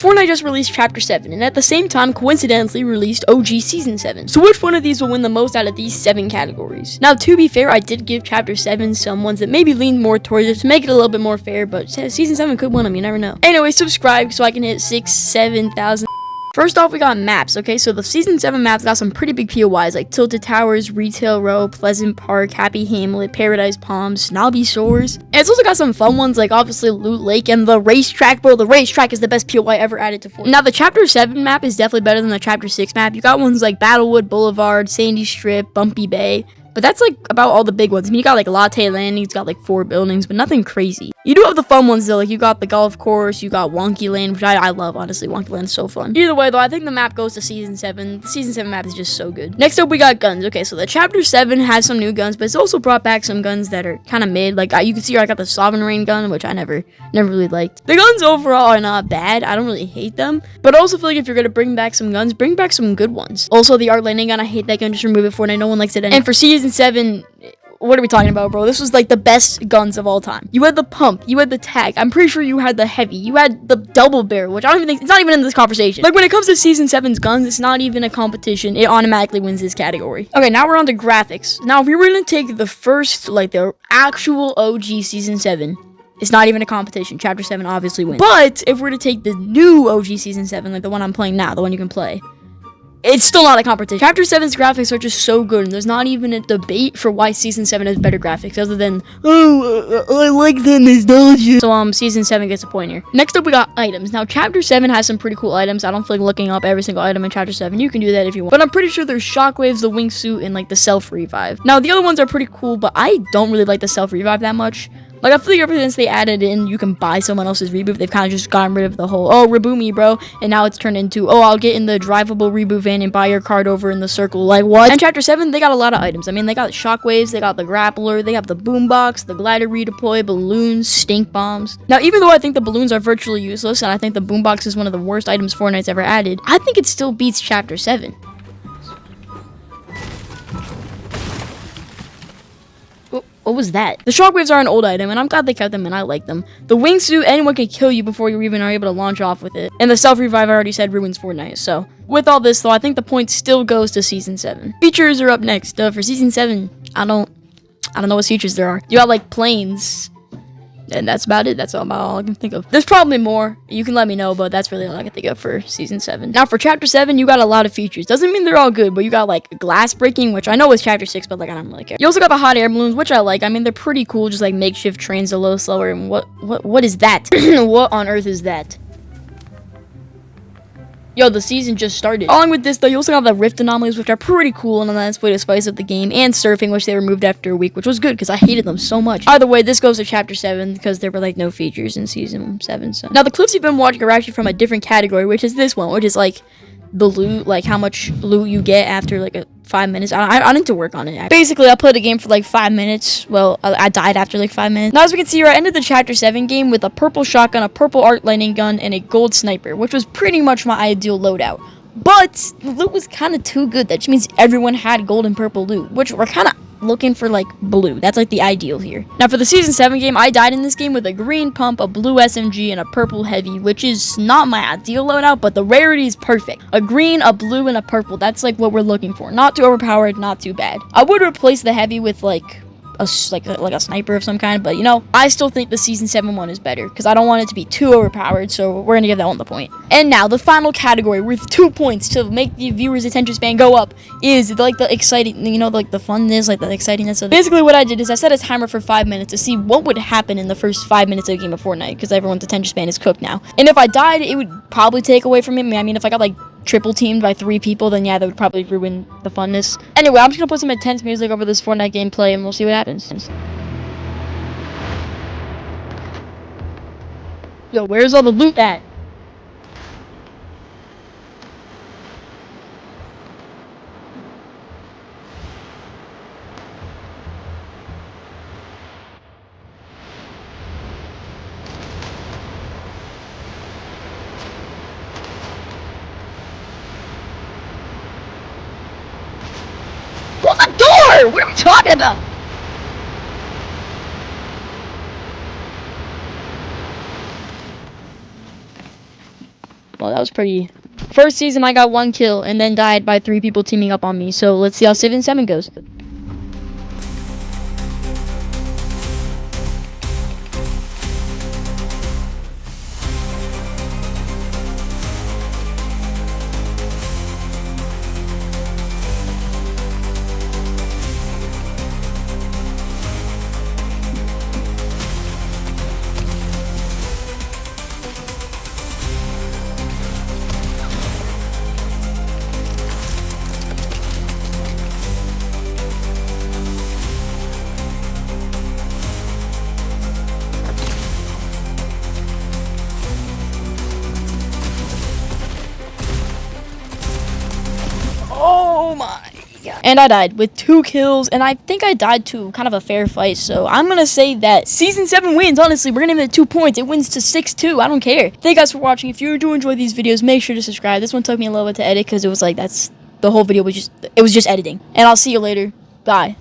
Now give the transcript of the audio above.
Fortnite just released Chapter 7, and at the same time, coincidentally, released OG Season 7. So which one of these will win the most out of these 7 categories? Now, to be fair, I did give Chapter 7 some ones that maybe leaned more towards it to make it a little bit more fair, but Season 7 could win them, you never know. Anyway, subscribe so I can hit 7,000. First off, we got maps, okay? So the Season 7 maps got some pretty big POIs, like Tilted Towers, Retail Row, Pleasant Park, Happy Hamlet, Paradise Palms, Snobby Shores. And it's also got some fun ones, like obviously Loot Lake and the Racetrack, bro. The Racetrack is the best POI ever added to Fortnite. Now, the Chapter 7 map is definitely better than the Chapter 6 map. You got ones like Battlewood Boulevard, Sandy Strip, Bumpy Bay. But that's like about all the big ones. I mean, you got like Latte Landing, it's got like 4 buildings, but nothing crazy. You do have the fun ones though, like you got the golf course, you got Wonky Land, which I love, honestly. Wonky Land's so fun. Either way though, I think the map goes to Season 7. The Season 7 map is just so good. Next up, we got guns. Okay, so the Chapter 7 has some new guns, but it's also brought back some guns that are kind of mid. Like you can see here, I got the Sovereign Rain gun, which I never really liked. The guns overall are not bad. I don't really hate them, but I also feel like if you're gonna bring back some guns, bring back some good ones. Also, the Art Landing gun, I hate that gun. Just remove it for Fortnite. No one likes it. And for Season 7, what are we talking about, bro? This was like the best guns of all time. You had the pump, you had the tag. I'm pretty sure you had the heavy. You had the double barrel, which I don't even think, it's not even in this conversation. Like when it comes to Season 7's guns, it's not even a competition. It automatically wins this category. Okay, now we're on to graphics. Now, if we were gonna take the first, like the actual OG Season 7, it's not even a competition. Chapter 7 obviously wins. But if we're to take the new OG Season 7, like the one I'm playing now, the one you can play, it's still not a competition. Chapter 7's graphics are just so good, and there's not even a debate for why Season 7 has better graphics, other than, I like the nostalgia. So, Season 7 gets a point here. Next up, we got items. Now, Chapter 7 has some pretty cool items. I don't feel like looking up every single item in Chapter 7. You can do that if you want. But I'm pretty sure there's Shockwaves, the Wingsuit, and, like, the Self-Revive. Now, the other ones are pretty cool, but I don't really like the Self-Revive that much. Like, I feel like ever since they added in, you can buy someone else's reboot, they've kind of just gotten rid of the whole, oh, reboot me, bro. And now it's turned into, oh, I'll get in the drivable reboot van and buy your card over in the circle. Like, what? And Chapter 7, they got a lot of items. I mean, they got Shockwaves, they got the Grappler, they have the Boombox, the Glider Redeploy, balloons, stink bombs. Now, even though I think the balloons are virtually useless, and I think the Boombox is one of the worst items Fortnite's ever added, I think it still beats Chapter 7. What was that? The Shockwaves are an old item, and I'm glad they kept them, and I like them. The Wingsuit, anyone can kill you before you even are able to launch off with it. And the Self-Revive, I already said, ruins Fortnite. So, with all this, though, I think the point still goes to Season 7. Features are up next. For Season 7, I don't know what features there are. You got, like, planes. And that's about it. That's about all I can think of. There's probably more. You can let me know, but that's really all I can think of for Season 7. Now, for Chapter 7, you got a lot of features. Doesn't mean they're all good, but you got, like, glass breaking, which I know is Chapter 6, but, like, I don't really care. You also got the hot air balloons, which I like. I mean, they're pretty cool, just, like, makeshift trains a little slower. And what is that? What on earth is that? Yo, the season just started. Along with this, though, you also have the rift anomalies, which are pretty cool and a nice way to spice up the game, and surfing, which they removed after a week, which was good because I hated them so much. Either way, this goes to Chapter 7 because there were, like, no features in Season 7. So now, the clips you've been watching are actually from a different category, which is this one, which is, like, the loot, like, how much loot you get after, like, 5 minutes. I need to work on it. Basically, I played a game for, like, 5 minutes. Well, I died after, like, 5 minutes. Now, as we can see here, I ended the Chapter 7 game with a purple shotgun, a purple Art Lightning gun, and a gold sniper, which was pretty much my ideal loadout. But the loot was kind of too good. That means everyone had gold and purple loot, which we're kind of looking for, like, blue. That's, like, the ideal here. Now, for the Season 7 game, I died in this game with a green pump, a blue SMG, and a purple heavy, which is not my ideal loadout, but the rarity is perfect. A green, a blue, and a purple. That's, like, what we're looking for. Not too overpowered, not too bad. I would replace the heavy with, like a sniper of some kind, but, you know, I still think the Season 7 one is better, because I don't want it to be too overpowered, so we're gonna give that one the point. And now, the final category with 2 points to make the viewer's attention span go up is, like, the exciting, you know, like, the funness, like, the excitingness of it. Basically, what I did is I set a timer for 5 minutes to see what would happen in the first 5 minutes of a game of Fortnite, because everyone's attention span is cooked now. And if I died, it would probably take away from me. I mean, if I got, like, triple teamed by 3 people, then yeah, that would probably ruin the funness. Anyway, I'm just gonna put some intense music over this Fortnite gameplay, and we'll see what happens. Yo, where's all the loot at? Close the door! What are we talking about? Well, that was pretty. First season, I got 1 kill and then died by 3 people teaming up on me. So let's see how Season 7 goes. Oh my god. And I died with 2 kills, and I think I died to kind of a fair fight, so I'm gonna say that Season 7 wins. Honestly, we're gonna give it 2 points. It wins to 6-2. I don't care. Thank you guys for watching. If you do enjoy these videos, make sure to subscribe. This one took me a little bit to edit because it was like, the whole video was just editing. And I'll see you later. Bye.